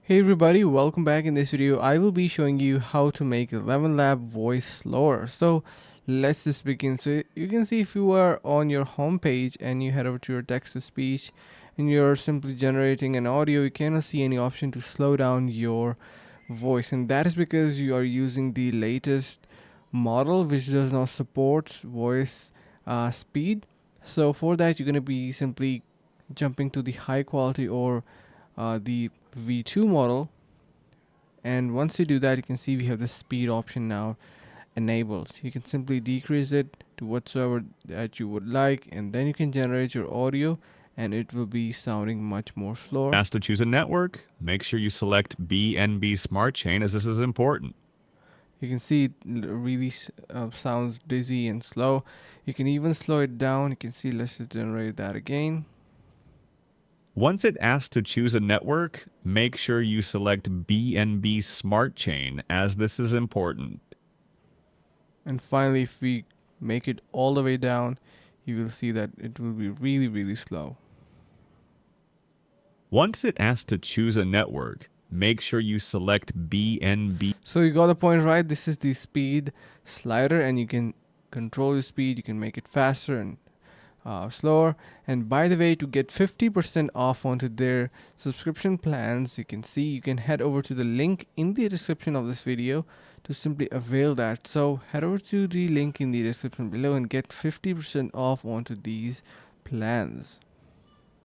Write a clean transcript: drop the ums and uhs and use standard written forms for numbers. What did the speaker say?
Hey everybody, welcome back. In this video, I will be showing you how to make ElevenLabs Voice Slower. So let's just begin. So you can see if you are on your home page and you head over to your text to speech and you're simply generating an audio, you cannot see any option to slow down your voice. And that is because you are using the latest model which does not support voice speed. So for that, you're going to be simply jumping to the high quality or the V2 model, and once you do that, you can see we have the speed option now enabled. You can simply decrease it to whatsoever that you would like, and then you can generate your audio and it will be sounding much more slower. Asked to choose a network, make sure you select BNB Smart Chain as this is important. You can see it really sounds dizzy and slow. You can even slow it down. You can see, let's just generate that again. Once it asks to choose a network, make sure you select BNB Smart Chain as this is important. And finally, if we make it all the way down, you will see that it will be really slow. Once it asks to choose a network, make sure you select BNB. So you got the point right. This is the speed slider, and you can control your speed. You can make it faster and slower. And by the way, to get 50% off onto their subscription plans, you can see you can head over to the link in the description of this video to simply avail that. So head over to the link in the description below and get 50% off onto these plans.